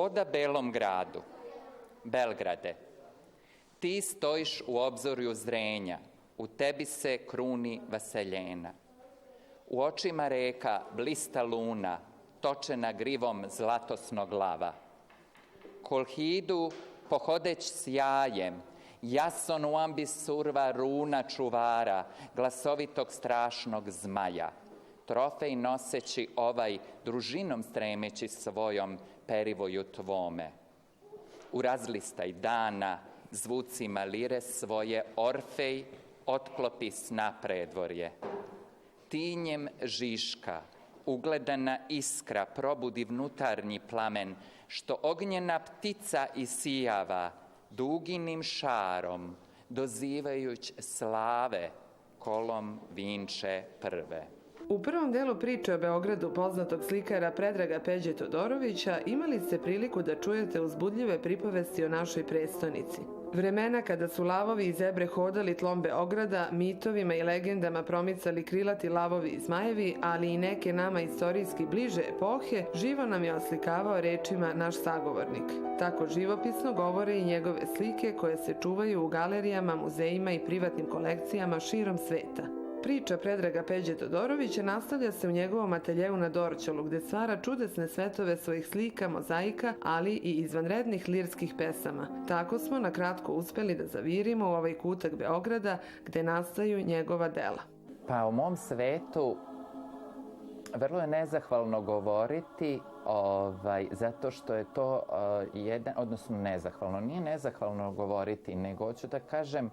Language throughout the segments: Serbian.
Oda belom gradu. Belgrade, ti stojiš u obzorju zrenja, u tebi se kruni vaseljena. U očima reka blista luna, točena grivom zlatosnog lava. Kolhidu pohodeć sjajem, jason u ambis surva runa čuvara, glasovitog strašnog zmaja. Trofej noseći ovaj, družinom stremeći svojom perivoju tvome. U razlistaj dana, zvucima lire svoje, Orfej otklopi sna predvorje. Tinjem žiška, ugledana iskra, probudi vnutarnji plamen, što ognjena ptica isijava, duginim šarom, dozivajuć slave, kolom vinče prve. U prvom delu priče o Beogradu poznatog slikara Predraga Peđe Todorovića imali ste priliku da čujete uzbudljive pripovesti o našoj prestonici. Vremena kada su lavovi i zebre hodali tlom Beograda, mitovima i legendama promicali krilati lavovi i zmajevi, ali i neke nama istorijski bliže epohe, živo nam je oslikavao rečima naš sagovornik. Tako živopisno govore i njegove slike koje se čuvaju u galerijama, muzejima i privatnim kolekcijama širom sveta. Priča Predraga Peđe Todorovića nastavlja se u njegovom ateljeu na Dorćolu, gde stvara čudesne svetove svojih slika, mozaika, ali i izvanrednih lirskih pesama. Tako smo na kratko uspeli da zavirimo u ovaj kutak Beograda gde nastaju njegova dela. Pa u mom svetu vrlo je nezahvalno govoriti, zato što je to odnosno nezahvalno. Nije nezahvalno govoriti, nego hoću da kažem,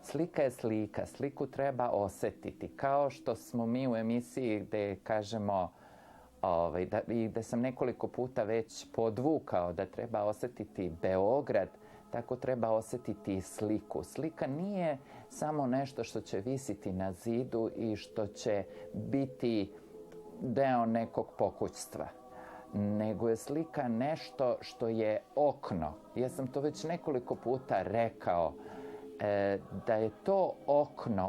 slika je slika, sliku treba osetiti. Kao što smo mi u emisiji gde kažemo, i da sam nekoliko puta već podvukao da treba osetiti Beograd, tako treba osetiti i sliku. Slika nije samo nešto što će visiti na zidu i što će biti deo nekog pokućstva, nego je slika nešto što je okno. Ja sam to već nekoliko puta rekao, da je to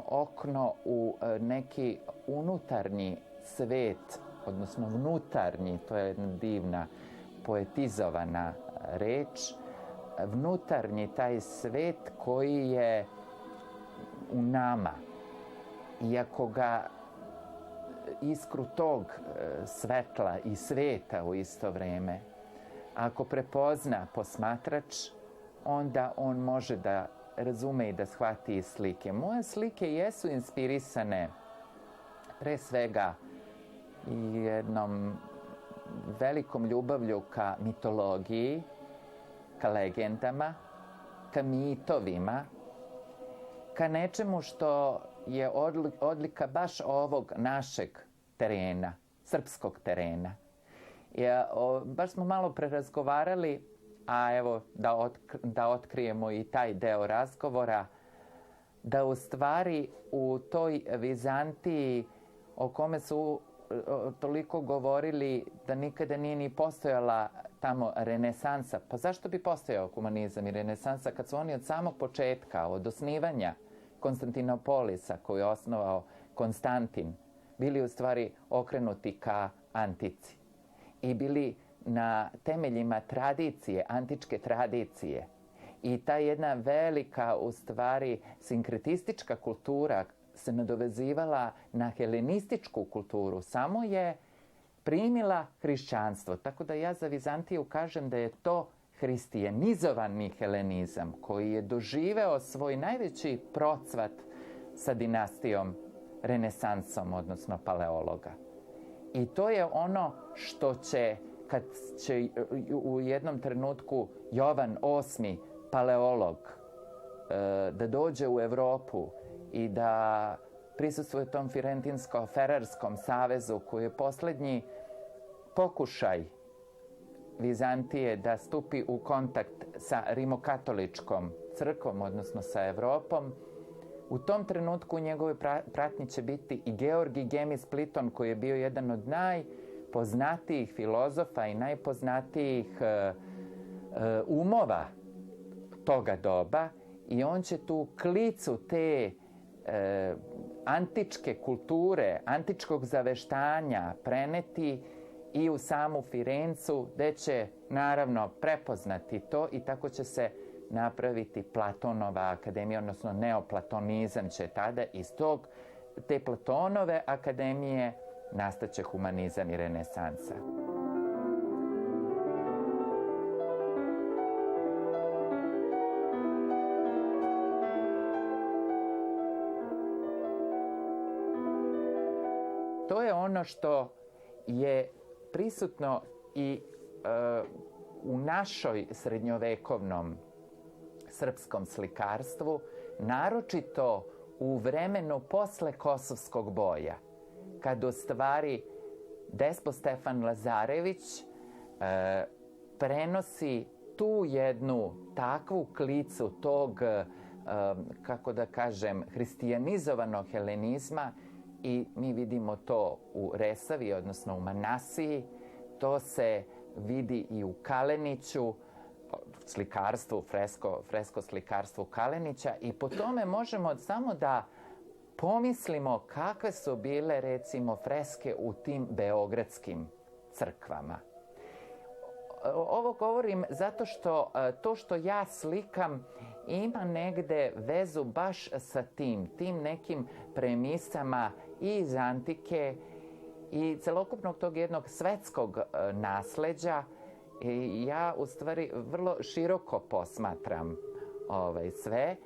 okno u neki unutarnji svet, odnosno vnutarnji, to je jedna divna poetizovana reč, vnutarnji taj svet koji je u nama. I ako ga iskru tog svetla i sveta u isto vreme, ako prepozna posmatrač, onda on može da razume i da shvati iz slike. Moje slike jesu inspirisane pre svega i jednom velikom ljubavlju ka mitologiji, ka legendama, ka mitovima, ka nečemu što je odlika baš ovog našeg terena, srpskog terena. Baš smo malo prerazgovarali, a evo da otkrijemo i taj deo razgovora, da u stvari u toj Vizantiji o kome su toliko govorili da nikada nije ni postojala tamo renesansa. Pa zašto bi postojao humanizam i renesansa kad su oni od samog početka, od osnivanja Konstantinopolisa koju je osnovao Konstantin, bili u stvari okrenuti ka antici i bili na temeljima tradicije, antičke tradicije. I ta jedna velika, u stvari, sinkretistička kultura se nadovezivala na helenističku kulturu, samo je primila hrišćanstvo. Tako da ja za Vizantiju kažem da je to hristijanizovani helenizam koji je doživeo svoj najveći procvat sa dinastijom renesansom, odnosno paleologa. I to je ono što će, kad će u jednom trenutku Jovan VIII, paleolog, da dođe u Evropu i da prisustvuje tom Firentinsko-Ferarskom savezu koji je poslednji pokušaj Vizantije da stupi u kontakt sa rimokatoličkom crkvom, odnosno sa Evropom. U tom trenutku u njegove pratnji će biti i Georgij Gemis Pliton, koji je bio jedan od najpoznatijih filozofa i najpoznatijih umova toga doba, i on će tu klicu te antičke kulture, antičkog zaveštanja preneti i u samu Firencu, gde će naravno prepoznati to i tako će se napraviti Platonova akademija, odnosno neoplatonizam će tada iz te Platonove akademije nastaće humanizam i renesansa. To je ono što je prisutno i u našoj srednjovekovnom srpskom slikarstvu, naročito u vremenu posle Kosovskog boja, kad u stvari despot Stefan Lazarević prenosi tu jednu takvu klicu tog, kako da kažem, hristijanizovanog helenizma, i mi vidimo to u Resavi, odnosno u Manasiji, to se vidi i u Kaleniću, slikarstvu, fresko slikarstvu Kalenića, i po tome možemo samo da pomislimo kakve su bile, recimo, freske u tim beogradskim crkvama. Ovo govorim zato što to što ja slikam ima negde vezu baš sa tim nekim premisama i iz antike i celokupnog tog jednog svetskog nasleđa. I ja u stvari vrlo široko posmatram sve,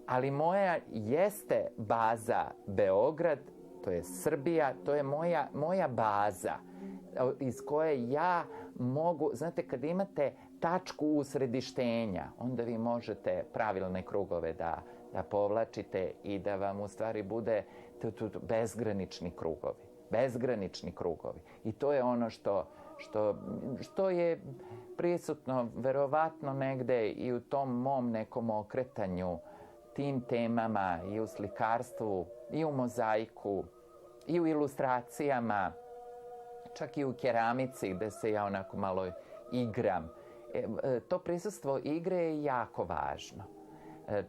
ali moja jeste baza Beograd, to je Srbija, to je moja baza iz koje ja mogu, znate, kad imate tačku usredištenja, onda vi možete pravilne krugove da povlačite i da vam u stvari bude bezgranični krugovi. I to je ono što je prisutno verovatno negde i u tom mom nekom okretanju tim temama i u slikarstvu, i u mozaiku, i u ilustracijama, čak i u keramici gde se ja onako malo igram. To prisustvo igre je jako važno.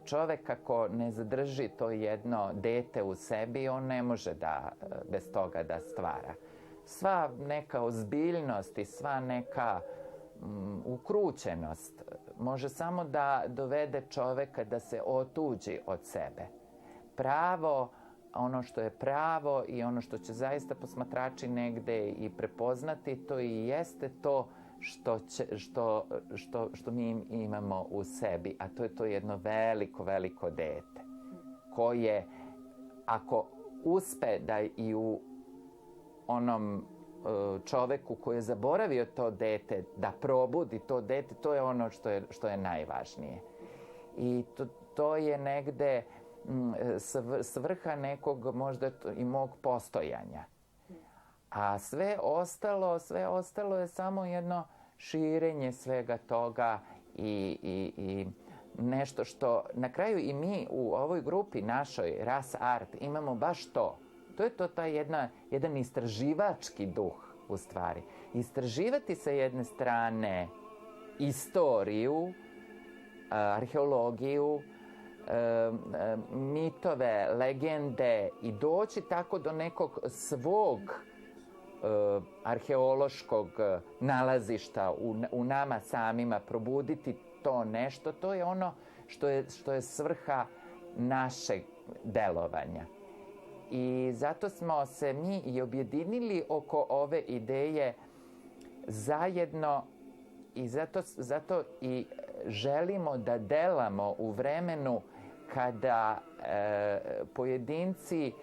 Čovek ako ne zadrži to jedno dete u sebi, on ne može bez toga da stvara. Sva neka ozbiljnost i sva neka ukrućenost može samo da dovede čoveka da se otuđi od sebe. Pravo, ono što je pravo i ono što će zaista posmatrači negde i prepoznati, to i jeste to što mi imamo u sebi, a to je to jedno veliko dete, koje ako uspe da i u onom čoveku koji je zaboravio to dete, da probudi to dete, to je ono što je najvažnije. I to je negde svrha nekog možda i mog postojanja. A sve ostalo je samo jedno širenje svega toga i nešto što na kraju i mi u ovoj grupi našoj Ras Art imamo baš to. To je taj jedan istraživački duh u stvari. Istraživati sa jedne strane istoriju, arheologiju, mitove, legende i doći tako do nekog svog arheološkog nalazišta u nama samima, probuditi to nešto, to je ono što je svrha našeg delovanja. I zato smo se mi i objedinili oko ove ideje zajedno i zato i želimo da delamo u vremenu kada pojedinci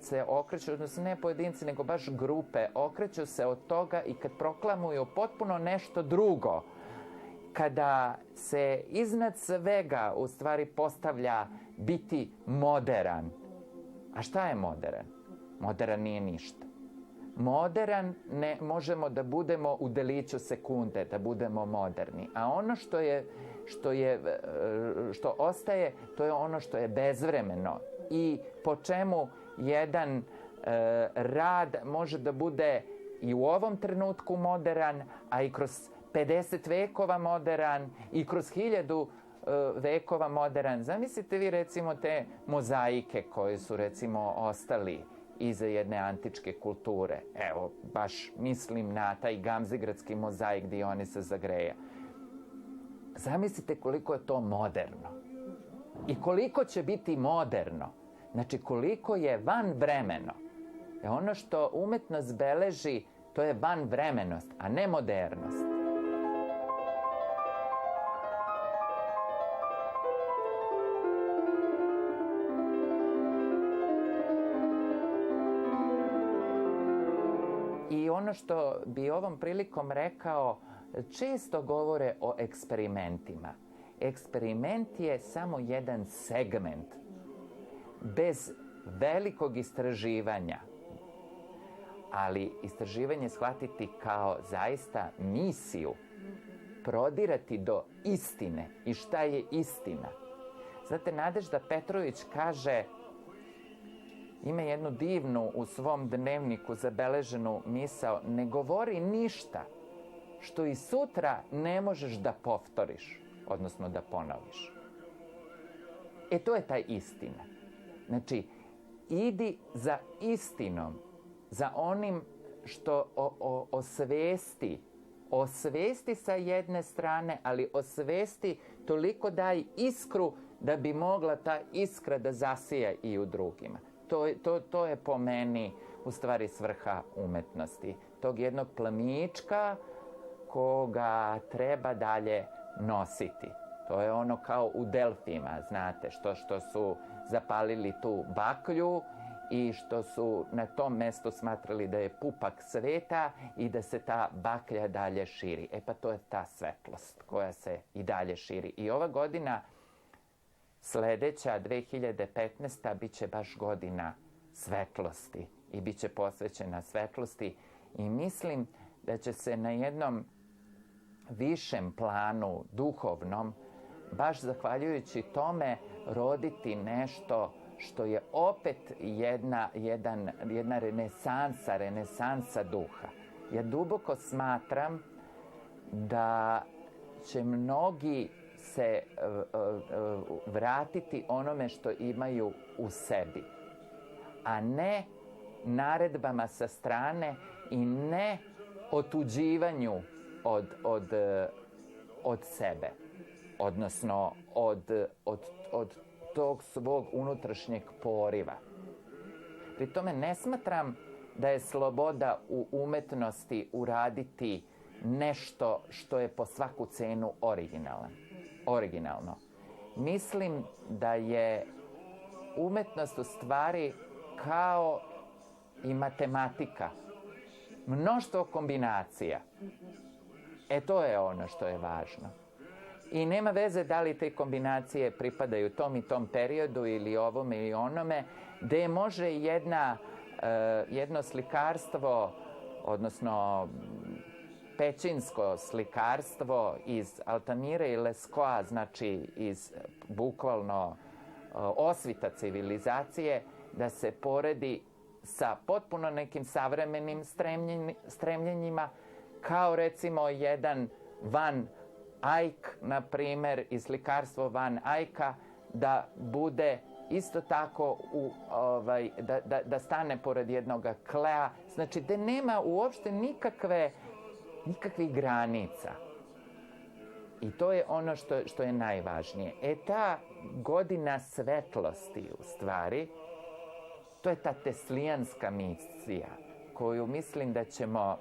se okreću, odnosno ne pojedinci, nego baš grupe, okreću se od toga i kad proklamuju potpuno nešto drugo, kada se iznad svega u stvari postavlja biti moderan. A šta je modern? Modern nije ništa. Modern ne možemo da budemo u deliću sekunde, da budemo moderni. A ono što ostaje, to je ono što je bezvremeno i po čemu jedan rad može da bude i u ovom trenutku modern, a i kroz 50 vekova modern i kroz 1000 vekova modern. Zamislite vi recimo te mozaike koje su recimo ostali iza jedne antičke kulture. Evo, baš mislim na taj gamzigradski mozaik Dionisa Zagreja. Zamislite koliko je to moderno. I koliko će biti moderno. Znači, koliko je vanvremeno. Ono što umetnost beleži, to je vanvremenost, a ne modernost. I ono što bi ovom prilikom rekao, često govore o eksperimentima. Eksperiment je samo jedan segment. Bez velikog istraživanja, ali istraživanje shvatiti kao zaista misiju, prodirati do istine i šta je istina. Znate, Nadežda Petrović kaže, ima jednu divnu u svom dnevniku zabeleženu misao, ne govori ništa što i sutra ne možeš da povtoriš, odnosno da ponoviš. To je ta istina. Znači, idi za istinom, za onim što osvesti sa jedne strane, ali osvesti toliko daj iskru da bi mogla ta iskra da zasija i u drugima. To je po meni u stvari svrha umetnosti. Tog jednog plamička koga treba dalje nositi. To je ono kao u Delfima, znate, što su zapalili tu baklju i što su na tom mestu smatrali da je pupak sveta i da se ta baklja dalje širi. Pa to je ta svetlost koja se i dalje širi. I ova godina, sledeća, 2015. bit će baš godina svetlosti i bit će posvećena svetlosti i mislim da će se na jednom višem planu, duhovnom, baš zahvaljujući tome roditi nešto što je opet jedna renesansa duha. Ja duboko smatram da će mnogi se vratiti onome što imaju u sebi, a ne naredbama sa strane i ne otuđivanju od sebe, odnosno od tog svog unutrašnjeg poriva. Pri tome ne smatram da je sloboda u umetnosti uraditi nešto što je po svaku cenu originalno. Mislim da je umetnost u stvari kao i matematika. Mnoštvo kombinacija. To je ono što je važno. I nema veze da li te kombinacije pripadaju tom i tom periodu ili ovome ili onome, gde može jedno slikarstvo, odnosno pećinsko slikarstvo iz Altamire i Leskoa, znači iz bukvalno osvita civilizacije, da se poredi sa potpuno nekim savremenim stremljenjima, kao recimo jedan Van Eyck, na primer, i slikarstvo Van Eycka, da bude isto tako da stane pored jednog Klea, znači da nema uopšte nikakvih granica. I to je ono što je najvažnije. Ta godina svetlosti, u stvari, to je ta teslijanska misija, koju mislim da ćemo,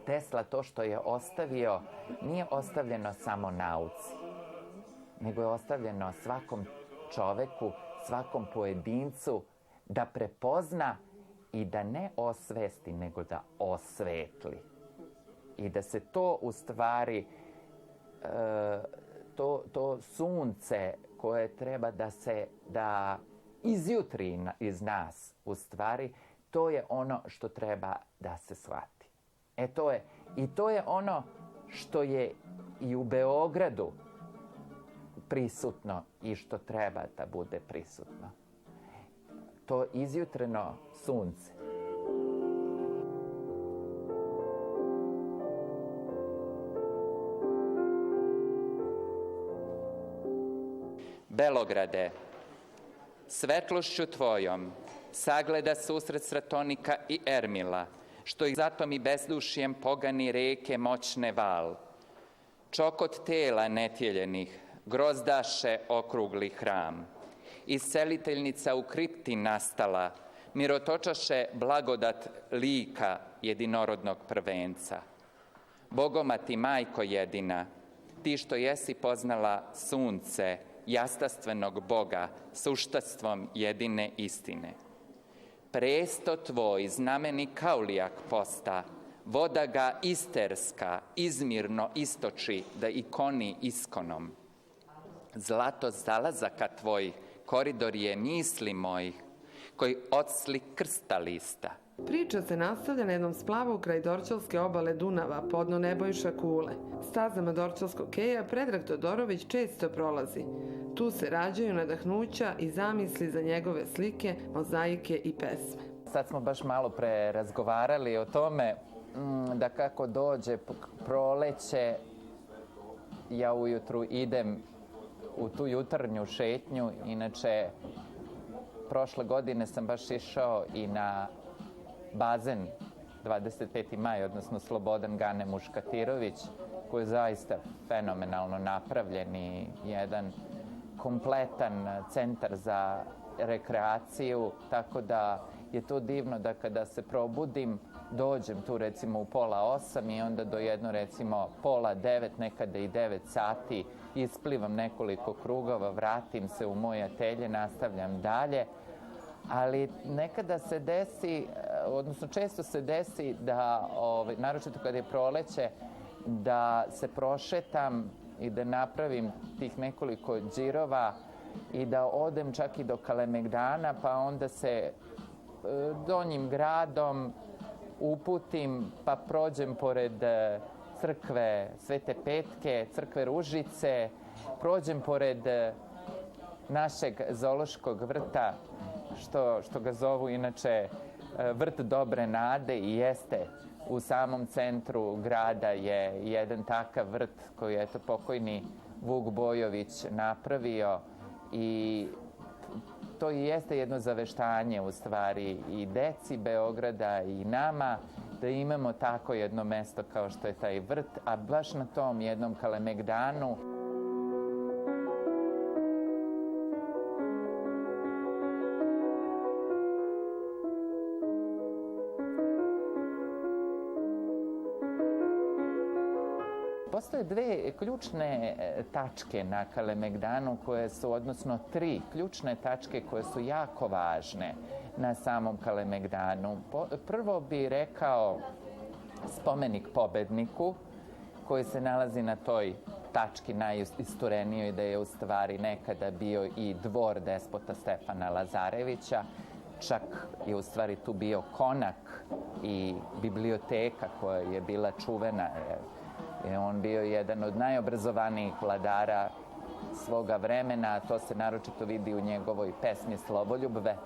Tesla to što je ostavio, nije ostavljeno samo nauci, nego je ostavljeno svakom čoveku, svakom pojedincu da prepozna i da ne osvesti, nego da osvetli. I da se to u stvari, to sunce koje treba da izjutri iz nas, u stvari, to je ono što treba da se shvati. To je ono što je i u Beogradu prisutno i što treba da bude prisutno. To izjutreno sunce. Belograde, svetlošću tvojom sagleda susret Stratonika i Ermila, što ih zato mi bezdušjem pogani reke moćne val. Čokot tela netjeljenih, grozdaše okrugli hram. Isceliteljnica u kripti nastala, mirotočaše blagodat lika jedinorodnog prvenca. Bogomati majko jedina, ti što jesi poznala sunce, jastasstvenog Boga, suštastvom jedine istine. Presto tvoj znameni kaulijak posta, voda ga isterska, izmirno istoči da ikoni iskonom. Zlato zalazaka tvoj, koridor je misli mojih, koji odsli krsta lista. Priča se nastavlja na jednom splavu kraj Dorćolske obale Dunava, podno Nebojša Kule. Stazama Dorćolskog keja Predrag Todorović često prolazi. Tu se rađaju nadahnuća i zamisli za njegove slike, mozaike i pesme. Sad smo baš malo pre razgovarali o tome da kako dođe proleće, ja ujutru idem u tu jutarnju šetnju. Inače, prošle godine sam baš išao i na bazen 25. maj, odnosno Slobodan Gane Muškatirović, koji je zaista fenomenalno napravljen i jedan kompletan centar za rekreaciju, tako da je to divno da kada se probudim, dođem tu recimo u 7:30 i onda do jedno recimo 8:30, nekada i 9 sati, isplivam nekoliko krugova, vratim se u moj atelje, nastavljam dalje. Ali nekada se desi, odnosno često se desi da, naročito kada je proleće, da se prošetam i da napravim tih nekoliko džirova i da odem čak i do Kalemegdana, pa onda se Donjim gradom uputim, pa prođem pored crkve Svete Petke, crkve Ružice, prođem pored našeg zoološkog vrta, što ga zovu inače vrt Dobre nade, i jeste u samom centru grada je jedan takav vrt koji je pokojni Vuk Bojović napravio, i to i jeste jedno zaveštanje u stvari i deci Beograda i nama, da imamo tako jedno mesto kao što je taj vrt, a baš na tom jednom Kalemegdanu postoje dve ključne tačke na Kalemegdanu koje su, odnosno 3 ključne tačke koje su jako važne na samom Kalemegdanu. Prvo bi rekao spomenik pobedniku koji se nalazi na toj tački najisturenijoj, da je u stvari nekada bio i dvor despota Stefana Lazarevića. Čak je u stvari tu bio konak i biblioteka koja je bila čuvena. Je on bio jedan od najobrazovanijih vladara svoga vremena, to se naročito vidi u njegovoj pesmi Sloboljubve.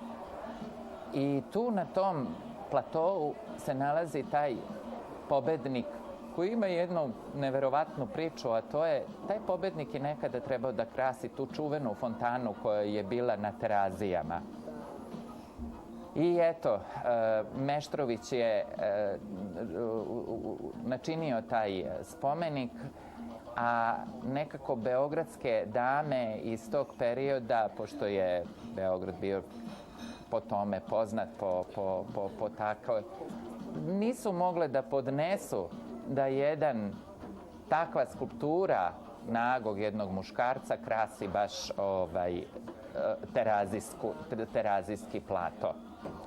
I tu na tom platovu se nalazi taj pobednik koji ima jednu neverovatnu priču, a to je, taj pobednik je nekada trebao da krasi tu čuvenu fontanu koja je bila na Terazijama. I eto, Meštrović je načinio taj spomenik, a nekako beogradske dame iz tog perioda, pošto je Beograd bio po tome poznat, po tako, nisu mogle da podnesu da takva skulptura nagog jednog muškarca krasi baš terazijski plato.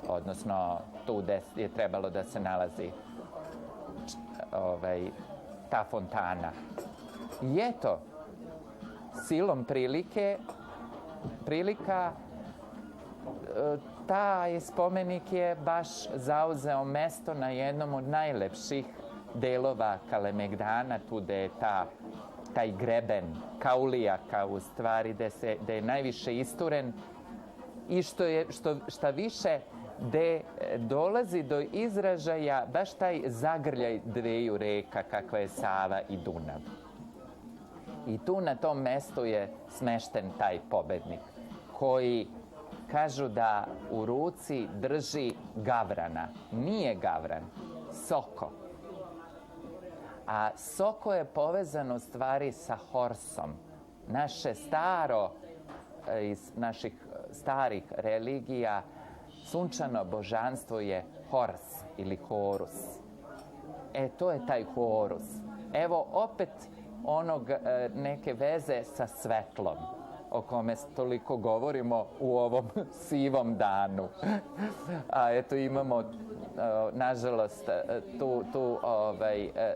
Odnosno, tu gde je trebalo da se nalazi ta fontana. I eto, silom prilika, taj spomenik je baš zauzeo mesto na jednom od najlepših delova Kalemegdana, tu gde je taj greben Kaulijaka, u stvari, gde je najviše isturen, i šta više, gde dolazi do izražaja baš taj zagrljaj dveju reka kakva je Sava i Dunav. I tu na tom mestu je smešten taj pobednik, koji kažu da u ruci drži gavrana. Nije gavran, soko. A soko je povezano u stvari sa horsom. Naše staro, iz naših starih religija, sunčano božanstvo je Hors ili Horus. To je taj Horus. Evo opet neke veze sa svetlom, o kome toliko govorimo u ovom sivom danu. A eto imamo, nažalost, tu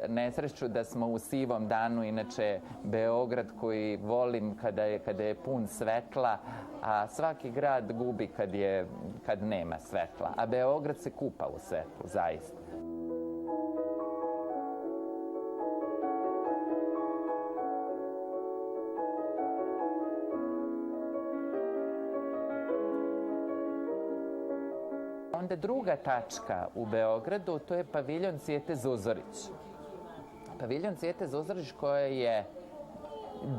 nesreću da smo u sivom danu, inače Beograd koji volim kada je pun svetla, a svaki grad gubi kad nema svetla, a Beograd se kupa u svetlu, zaista. Onda druga tačka u Beogradu, to je paviljon Cvijete Zuzorić. Paviljon Cvijete Zuzorić koja je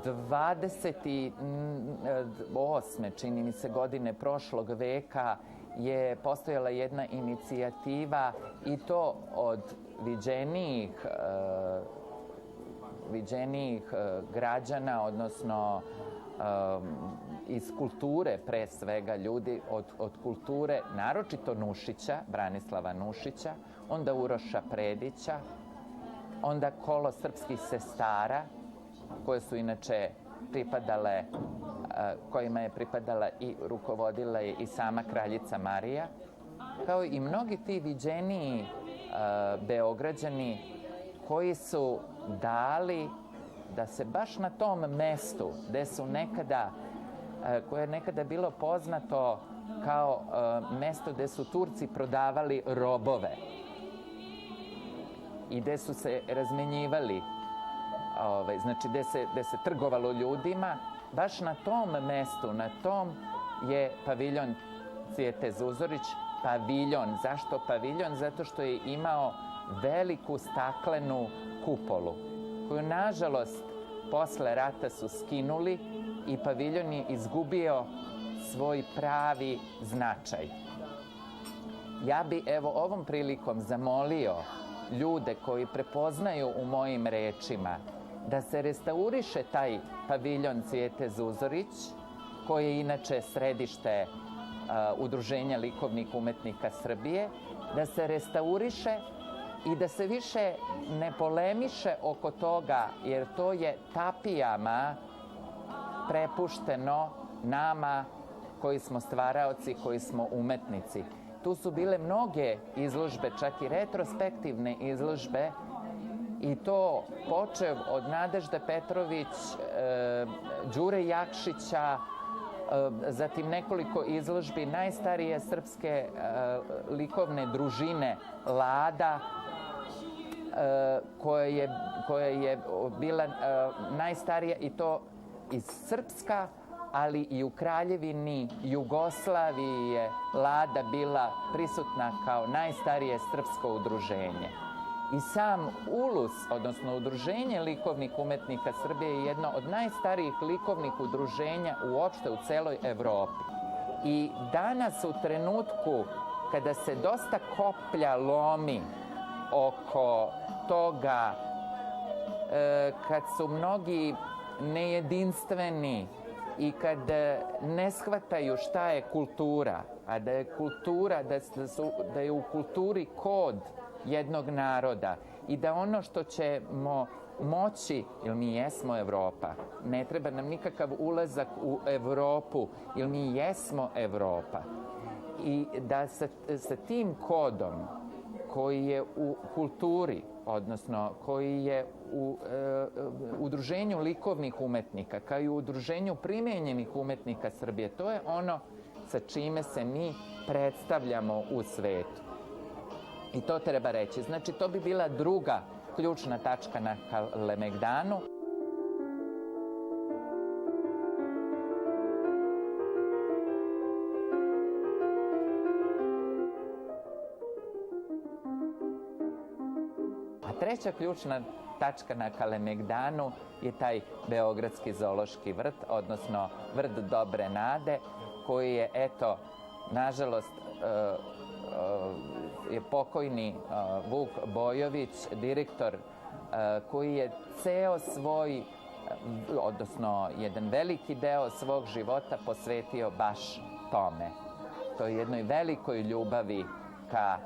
28. čini mi se godine prošlog veka je postojala jedna inicijativa i to od viđenijih građana, odnosno iz kulture, pre svega ljudi od kulture, naročito Nušića, Branislava Nušića, onda Uroša Predića, onda kolo srpskih sestara, koje su inače kojima je pripadala i rukovodila je i sama kraljica Marija, kao i mnogi ti viđeniji Beograđani koji su dali da se baš na tom mestu koje je nekada bilo poznato kao mesto gde su Turci prodavali robove i gde su se razmenjivali, znači gde se trgovalo ljudima, baš na tom mestu, na tom je paviljon Cvijete Zuzorić paviljon. Zašto paviljon? Zato što je imao veliku staklenu kupolu, koju nažalost posle rata su skinuli i paviljon je izgubio svoj pravi značaj. Ja bi ovom prilikom zamolio ljude koji prepoznaju u mojim rečima da se restauriše taj paviljon Cvijete Zuzorić, koji je inače središte Udruženja likovnih umetnika Srbije, da se restauriše i da se više ne polemiše oko toga, jer to je tapijama prepušteno nama koji smo stvaraoci, koji smo umetnici. Tu su bile mnoge izložbe, čak i retrospektivne izložbe, i to počev od Nadežde Petrović, Đure Jakšića, zatim nekoliko izložbi najstarije srpske likovne družine Lada, koja je bila najstarija i to iz Srpska, ali i u Kraljevini Jugoslaviji je Lada bila prisutna kao najstarije srpsko udruženje. I sam ULUS, odnosno Udruženje likovnih umetnika Srbije, je jedno od najstarijih likovnih udruženja uopšte u celoj Evropi. I danas, u trenutku kada se dosta koplja lomi oko toga, kad su mnogi nejedinstveni i kad ne shvataju šta je kultura, a da je kultura, da je u kulturi kod jednog naroda i da ono što ćemo moći, jer mi jesmo Evropa, ne treba nam nikakav ulazak u Evropu, jer mi jesmo Evropa, i da sa tim kodom koji je u kulturi, odnosno koji je u Udruženju likovnih umetnika, kao i u Udruženju primenjenih umetnika Srbije, to je ono sa čime se mi predstavljamo u svetu. I to treba reći. Znači, to bi bila druga ključna tačka na Kalemegdanu. A treća ključna tačka na Kalemegdanu je taj Beogradski zoološki vrt, odnosno vrt Dobre nade, koji je, eto, nažalost, je pokojni Vuk Bojović, direktor, koji je ceo svoj, odnosno jedan veliki deo svog života posvetio baš tome. To je jednoj velikoj ljubavi ka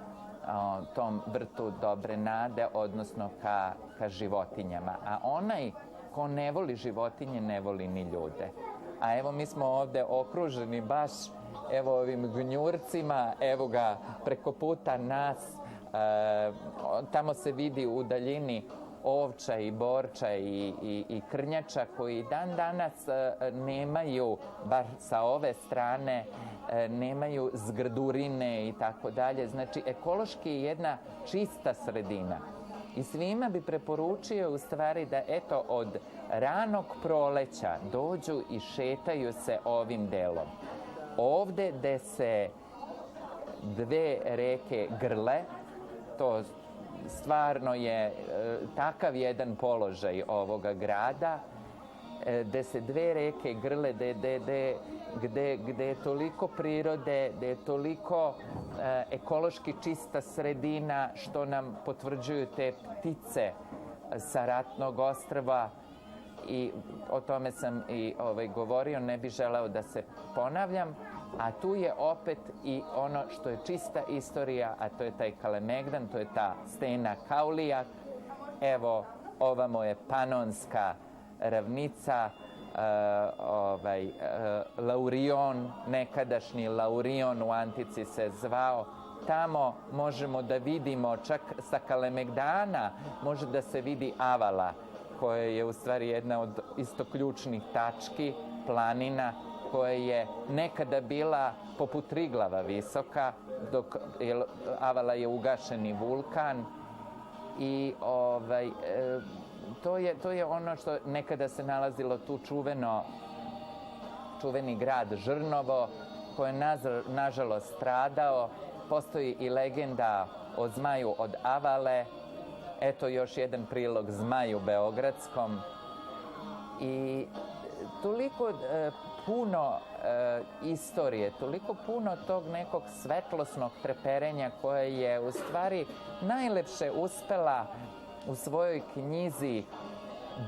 tom vrtu dobre nade, odnosno ka životinjama. A onaj ko ne voli životinje, ne voli ni ljude. A evo, mi smo ovde okruženi baš ovim gnjurcima, evo ga preko puta nas, tamo se vidi u daljini ovča i borča i krnjača koji dan danas nemaju, bar sa ove strane, nemaju zgrdurine i tako dalje. Znači, ekološki je jedna čista sredina. I svima bi preporučio u stvari da, eto, od ranog proleća dođu i šetaju se ovim delom. Ovde gde se dve reke grle, to stvarno je takav jedan položaj ovoga grada, gde se dve reke grle, gde je toliko prirode, gde je toliko ekološki čista sredina, što nam potvrđuju te ptice sa Ratnog ostrva. I o tome sam i govorio, ne bih želeo da se ponavljam, a tu je opet i ono što je čista istorija, a to je taj Kalemegdan, to je ta stena Kaulijak. Evo, ovamo je Panonska ravnica, Laurion, nekadašnji Laurion u antici se zvao. Tamo možemo da vidimo, čak sa Kalemegdana može da se vidi Avala, koja je u stvari jedna od isto ključnih tački, planina, koja je nekada bila poput Triglava visoka, dok Avala je ugašeni vulkan. I to je ono što nekada se nalazilo tu čuveni grad Žrnovo, koji je nažalost stradao. Postoji i legenda o zmaju od Avale. Eto još jedan prilog zmaju beogradskom. I toliko puno istorije, toliko puno tog nekog svetlosnog treperenja koje je u stvari najlepše uspela u svojoj knjizi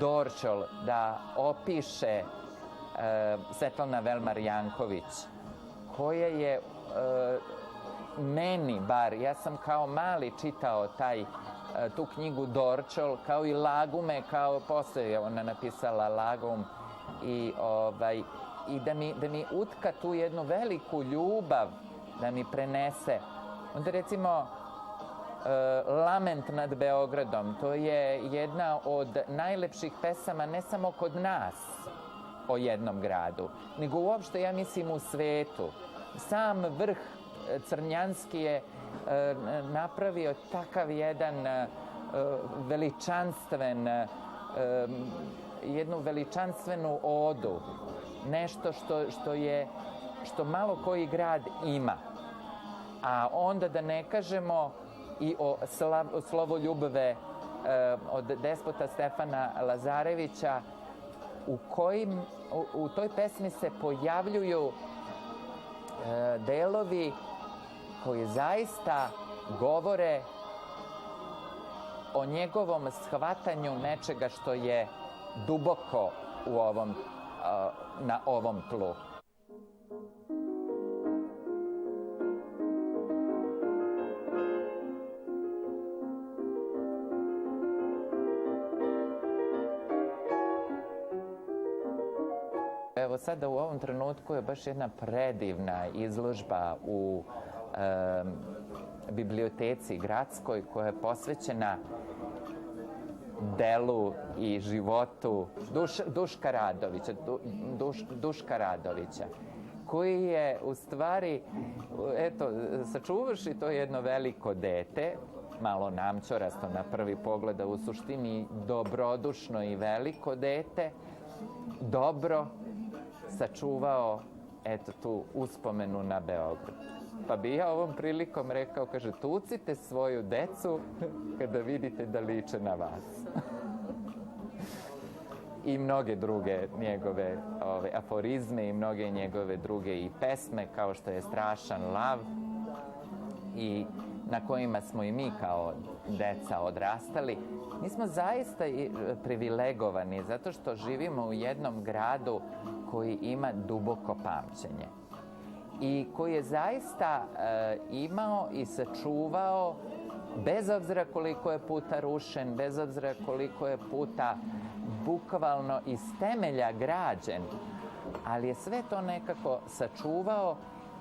Dorćol da opiše Svetlana Velmar Janković, koja je meni bar, ja sam kao mali čitao tu knjigu Dorćol, kao i Lagume, kao posle je ona napisala Lagum, i da mi utka tu jednu veliku ljubav, da mi prenese. Onda recimo Lament nad Beogradom, to je jedna od najlepših pesama ne samo kod nas o jednom gradu, nego uopšte, ja mislim, u svetu. Sam vrh Crnjanski je napravio takav jedan jednu veličanstvenu odu, nešto što malo koji grad ima. A onda da ne kažemo i o Slovoljubove od despota Stefana Lazarevića, u toj pesmi se pojavljuju delovi koji zaista govore o njegovom shvatanju nečega što je duboko na ovom tlu. Evo sada u ovom trenutku je baš jedna predivna izložba u biblioteci gradskoj koja je posvećena delu i životu Duška Radovića, koji je u stvari, eto, sačuvavši to jedno veliko dete, malo namćorasto na prvi pogled, a u suštini dobrodušno i veliko dete, dobro sačuvao, eto, tu uspomenu na Beograd. Pa bi ja ovom prilikom rekao, kaže, tucite svoju decu kada vidite da liče na vas. i mnoge druge njegove aforizme i mnoge njegove druge i pesme, kao što je Strašan lav, i na kojima smo i mi kao deca odrastali. Mi smo zaista privilegovani zato što živimo u jednom gradu koji ima duboko pamćenje i koji je zaista imao i sačuvao, bez obzira koliko je puta rušen, bez obzira koliko je puta bukvalno iz temelja građen, ali je sve to nekako sačuvao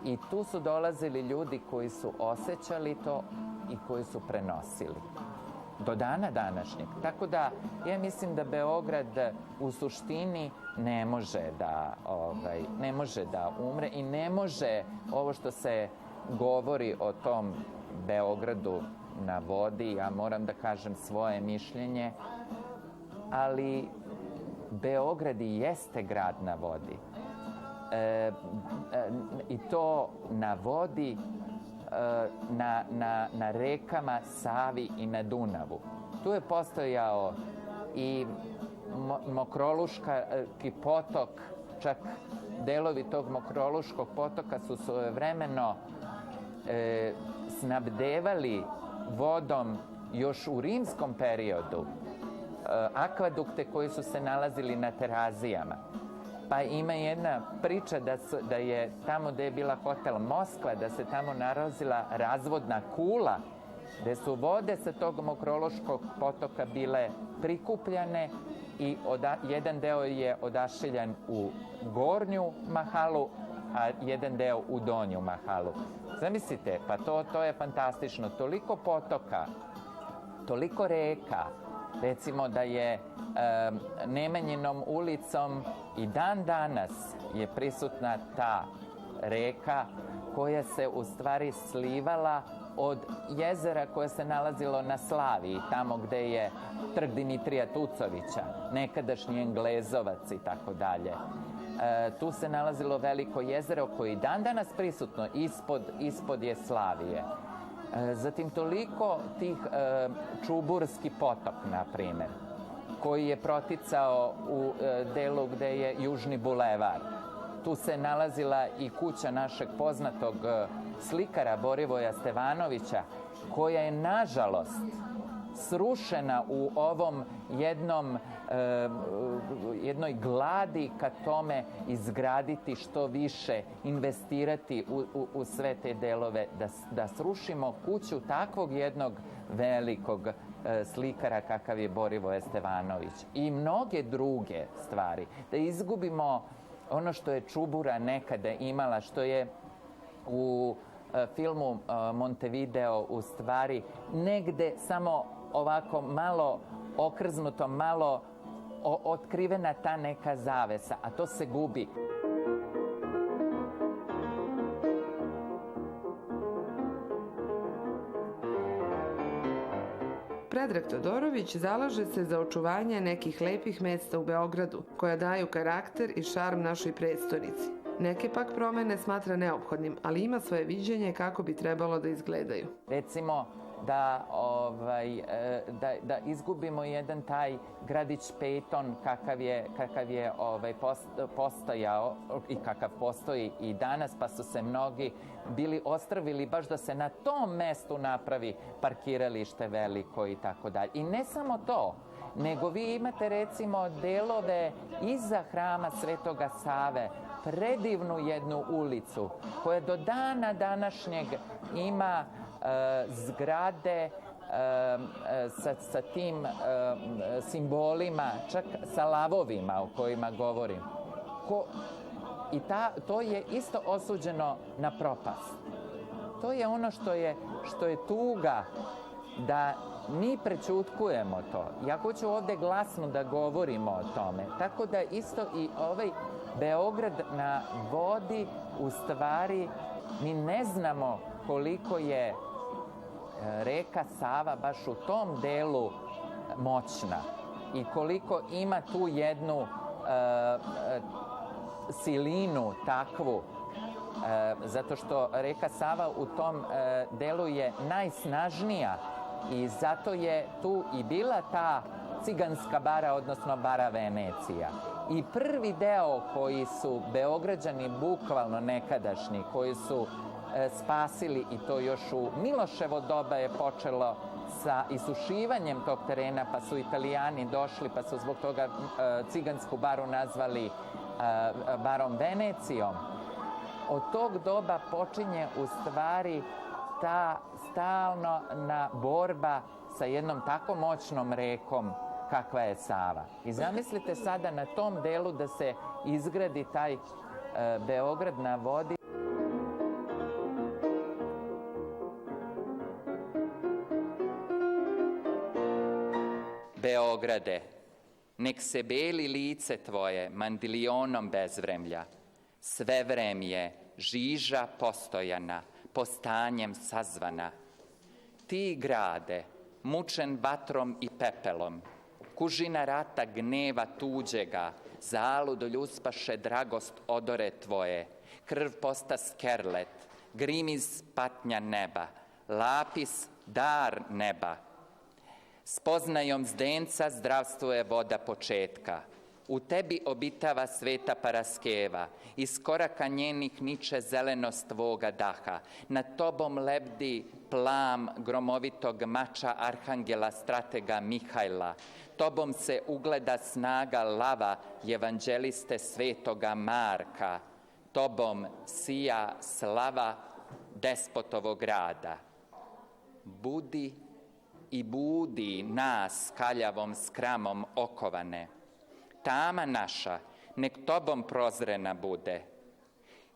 i tu su dolazili ljudi koji su osjećali to i koji su prenosili do dana današnjeg. Tako da ja mislim da Beograd u suštini ne može da umre i ne može ovo što se govori o tom Beogradu na vodi. Ja moram da kažem svoje mišljenje, ali Beograd i jeste grad na vodi. I to na vodi, na rekama Savi i na Dunavu. Tu je postojao i Mokroluški potok, čak delovi tog Mokroluškog potoka su svojevremeno snabdevali vodom još u rimskom periodu akvadukte koji su se nalazili na Terazijama. Pa ima jedna priča da je tamo gde je bila hotel Moskva, da se tamo nalazila razvodna kula, gde su vode sa tog Mokroluškog potoka bile prikupljane i jedan deo je odašiljan u Gornju Mahalu, a jedan deo u Donju Mahalu. Zamislite, pa to je fantastično. Toliko potoka, toliko reka. Recimo da je Nemanjinom ulicom i dan danas je prisutna ta reka koja se u stvari slivala od jezera koje se nalazilo na Slaviji, tamo gde je trg Dimitrija Tucovića, nekadašnji Englezovac i tako dalje. Tu se nalazilo veliko jezero koje je dan danas prisutno, ispod je Slavije. Zatim toliko tih Čuburski potok, na primer, koji je proticao u delu gde je Južni bulevar. Tu se nalazila i kuća našeg poznatog slikara Borivoja Stevanovića, koja je, nažalost, srušena u ovom jednoj gladi ka tome izgraditi što više, investirati u sve te delove, da srušimo kuću takvog jednog velikog slikara kakav je Borivoje Stevanović i mnoge druge stvari. Da izgubimo ono što je Čubura nekada imala, što je u filmu Montevideo u stvari negde samo ovako malo okrznuto, malo otkrivena ta neka zavesa, a to se gubi. Predrag Todorović zalaže se za očuvanje nekih lepih mesta u Beogradu, koja daju karakter i šarm našoj prestonici. Neke pak promene smatra neophodnim, ali ima svoje viđenje kako bi trebalo da izgledaju. Recimo, da izgubimo jedan taj gradić Pejton kakav je postojao i kakav postoji i danas, pa su se mnogi bili ostrvili baš da se na tom mestu napravi parkiralište veliko i tako dalje. I ne samo to, nego vi imate recimo delove iza hrama Svetoga Save, predivnu jednu ulicu koja do dana današnjeg ima zgrade sa tim simbolima, čak sa lavovima o kojima govorim. I to je isto osuđeno na propast. To je ono što je tuga, da mi prećutkujemo to. Ja hoću ovde glasno da govorimo o tome. Tako da isto i ovaj Beograd na vodi, u stvari, mi ne znamo koliko je reka Sava baš u tom delu moćna i koliko ima tu jednu silinu takvu, zato što reka Sava u tom delu je najsnažnija i zato je tu i bila ta ciganska bara, odnosno bara Venecija. I prvi deo koji su Beograđani bukvalno nekadašnji, koji su spasili, i to još u Miloševo doba je počelo sa isušivanjem tog terena, pa su Italijani došli, pa su zbog toga cigansku baru nazvali barom Venecijom. Od tog doba počinje u stvari ta stalna borba sa jednom tako moćnom rekom kakva je Sava. I zamislite sada na tom delu da se izgradi taj Beograd na vodi. Beograde, nek se beli lice tvoje mandilionom bezvremlja, sve vremje žiža postojana, postanjem sazvana. Ti grade, mučen vatrom i pepelom, kužina rata gneva tuđega, zalud ljuspaše dragost odore tvoje, krv posta skerlet, grimiz patnja neba, lapis dar neba. Spoznajom zdenca zdravstvo je voda početka. U tebi obitava sveta Paraskeva, iz koraka njenih niče zelenost tvoga daha. Nad tobom lebdi plam gromovitog mača arhangela stratega Mihajla. Tobom se ugleda snaga lava evanđeliste svetoga Marka. Tobom sija slava despotovog rada. Budi i budi nas kaljavom skramom okovane. Tama naša, nek tobom prozrena bude.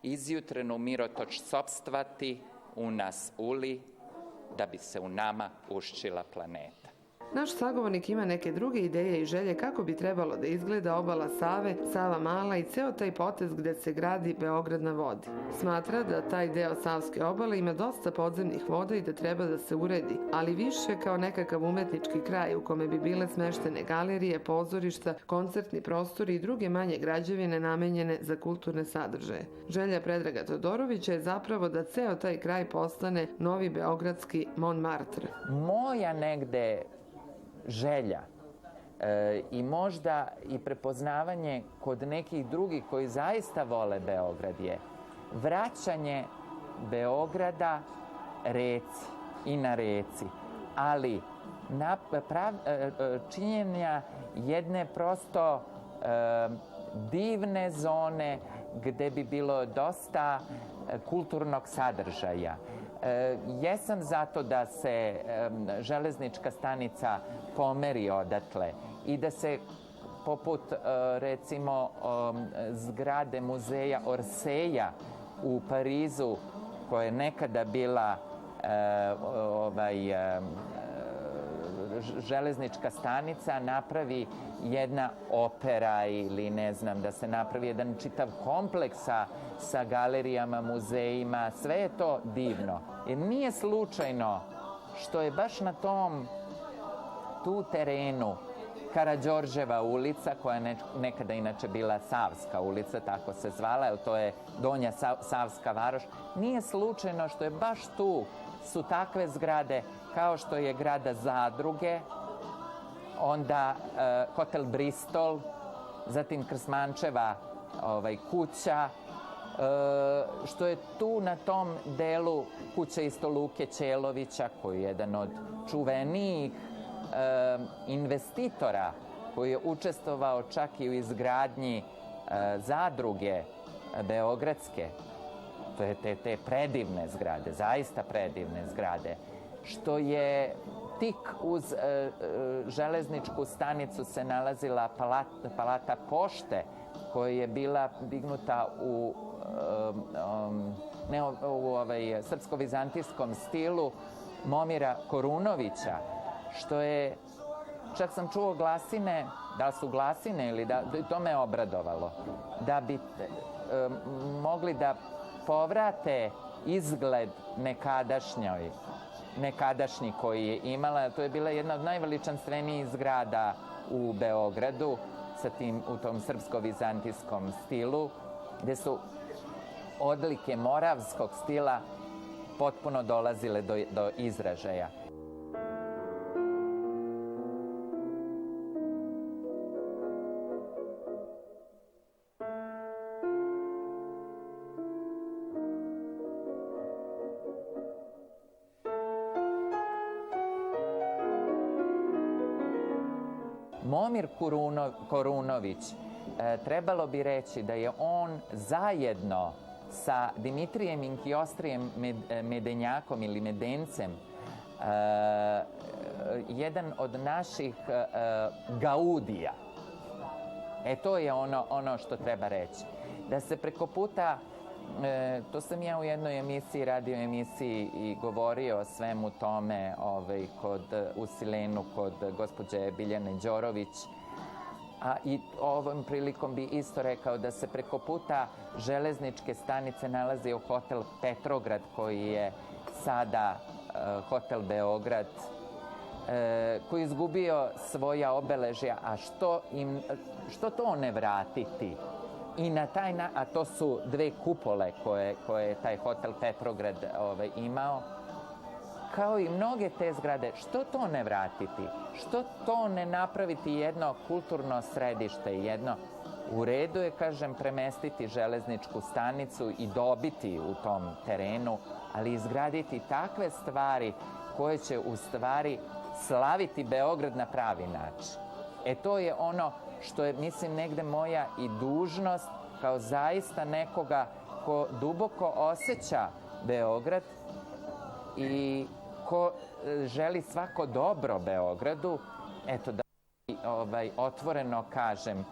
Izjutrenu mirotoč sopstva ti u nas uli, da bi se u nama uščila planeta. Naš sagovornik ima neke druge ideje i želje kako bi trebalo da izgleda obala Save, Sava Mala i ceo taj potez gde se gradi Beograd na vodi. Smatra da taj deo Savske obale ima dosta podzemnih voda i da treba da se uredi, ali više kao nekakav umetnički kraj u kome bi bile smeštene galerije, pozorišta, koncertni prostori i druge manje građevine namenjene za kulturne sadržaje. Želja Predraga Todorovića je zapravo da ceo taj kraj postane novi beogradski Montmartre. Moja negde želja i možda i prepoznavanje kod nekih drugih koji zaista vole Beograd je vraćanje Beograda reci i na reci, ali činjenja jedne prosto divne zone gde bi bilo dosta kulturnog sadržaja. Jesam zato da se železnička stanica pomeri odatle i da se poput recimo zgrade muzeja Orseja u Parizu, koja je nekada bila železnička stanica, napravi jedna opera ili ne znam, da se napravi jedan čitav kompleks sa galerijama, muzejima, sve je to divno. Jer nije slučajno što je baš na tu terenu Karađorđeva ulica, koja je nekada inače bila Savska ulica, tako se zvala, jer to je Donja Savska varoš. Nije slučajno što je baš tu su takve zgrade kao što je grada Zadruge, onda hotel Bristol, zatim Krsmančeva kuća, što je tu na tom delu kuća isto Luke Ćelovića, koji je jedan od čuvenijih investitora, koji je učestvovao čak i u izgradnji Zadruge beogradske. To je te predivne zgrade, zaista predivne zgrade, što je tik uz železničku stanicu se nalazila palata pošte, koja je bila dignuta u srpsko-vizantijskom stilu Momira Korunovića, što je, čak sam čuo glasine, da su glasine ili to me obradovalo, da bi mogli da povrate izgled nekadašnji koji je imala. To je bila jedna od najveličanstvenijih zgrada u Beogradu u tom srpsko-vizantijskom stilu, gde su odlike moravskog stila potpuno dolazile do izražaja. Momir Korunović, trebalo bi reći da je on zajedno sa Dimitrijem Inkiostrijem Medenjakom ili Medencem jedan od naših gaudija. To je ono što treba reći. Da se preko puta, to sam ja u jednoj emisiji, radio emisiji, i govorio o svemu tome u Silenu kod gospođe Biljane Đorović, a i ovom prilikom bi isto rekao da se preko puta železničke stanice nalazi u hotel Petrograd, koji je sada hotel Beograd, koji je izgubio svoja obeležja, a što to ne vratiti? A to su dve kupole koje je taj hotel Petrograd imao, kao i mnoge te zgrade. Što to ne vratiti? Što to ne napraviti jedno kulturno središte? U redu je, kažem, premestiti železničku stanicu i dobiti u tom terenu, ali izgraditi takve stvari koje će u stvari slaviti Beograd na pravi način. To je ono što je, mislim, negde moja i dužnost kao zaista nekoga ko duboko osjeća Beograd i ko želi svako dobro Beogradu, da otvoreno kažem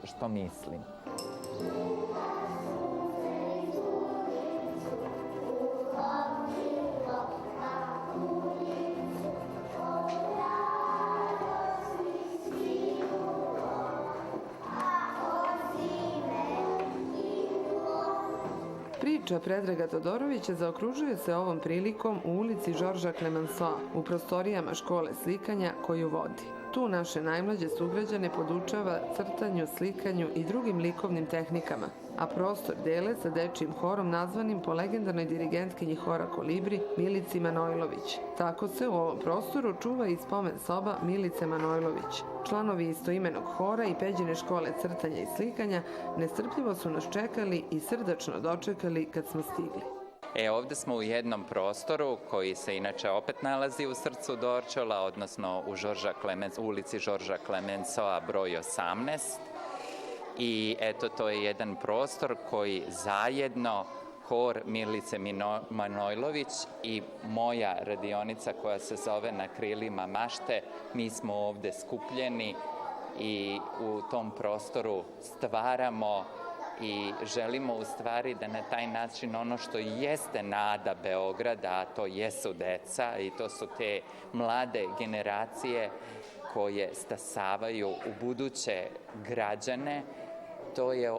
što mislim. Priča Predraga Todorovića zaokružuje se ovom prilikom u ulici Žorža Klemensoa, u prostorijama škole slikanja koju vodi. Tu naše najmlađe sugrađane podučava crtanju, slikanju i drugim likovnim tehnikama, a prostor dele sa dečijim horom nazvanim po legendarnoj dirigentkinji hora Kolibri Milici Manojlović. Tako se u ovom prostoru čuva i spomen soba Milice Manojlović. Članovi istoimenog hora i Peđine škole crtanja i slikanja nestrpljivo su nas čekali i srdačno dočekali kad smo stigli. Ovde smo u jednom prostoru koji se inače opet nalazi u srcu Dorćola, odnosno u ulici Žorža Klemensoa broj 18. I to je jedan prostor koji zajedno hor Milice Manojlović i moja radionica koja se zove Na krilima mašte, mi smo ovde skupljeni i u tom prostoru stvaramo i želimo u stvari da na taj način ono što jeste nada Beograda, a to jesu deca i to su te mlade generacije koje stasavaju u buduće građane, to je,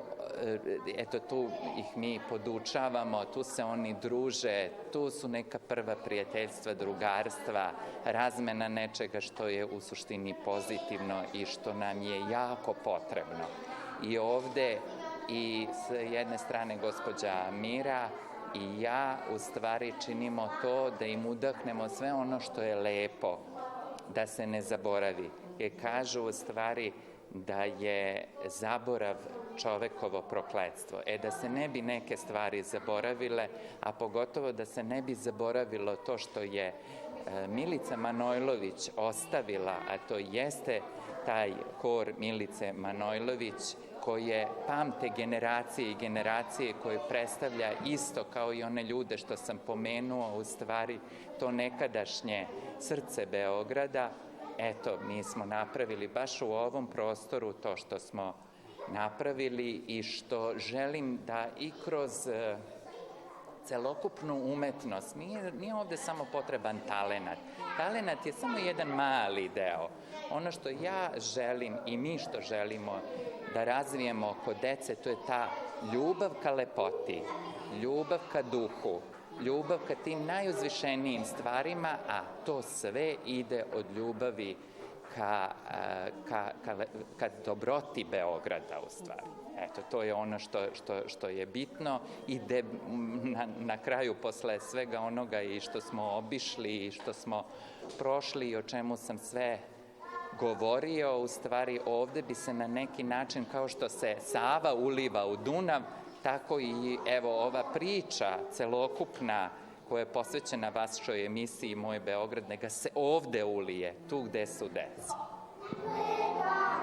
tu ih mi podučavamo, tu se oni druže, tu su neka prva prijateljstva, drugarstva, razmena nečega što je u suštini pozitivno i što nam je jako potrebno. I ovde i s jedne strane gospođa Mira i ja u stvari činimo to da im udahnemo sve ono što je lepo, da se ne zaboravi. Jer kažu u stvari da je zaborav čovekovo prokletstvo. Da se ne bi neke stvari zaboravile, a pogotovo da se ne bi zaboravilo to što je Milica Manojlović ostavila, a to jeste taj hor Milice Manojlović koje pamte generacije i generacije, koje predstavlja isto kao i one ljude što sam pomenuo, u stvari to nekadašnje srce Beograda. Mi smo napravili baš u ovom prostoru to što smo napravili i što želim da i kroz celokupnu umetnost, nije ovde samo potreban talenat. Talenat je samo jedan mali deo. Ono što ja želim i mi što želimo da razvijemo kod dece, to je ta ljubav ka lepoti, ljubav ka duhu, ljubav ka tim najuzvišenijim stvarima, a to sve ide od ljubavi ka dobroti Beograda u stvari. To je ono što je bitno i na kraju posle svega onoga i što smo obišli i što smo prošli i o čemu sam sve govorio, u stvari ovde bi se na neki način, kao što se Sava uliva u Dunav, tako i ova priča celokupna koja je posvećena vašoj emisiji Moj Beograd, neka se ovde ulije, tu gde su deca. Neka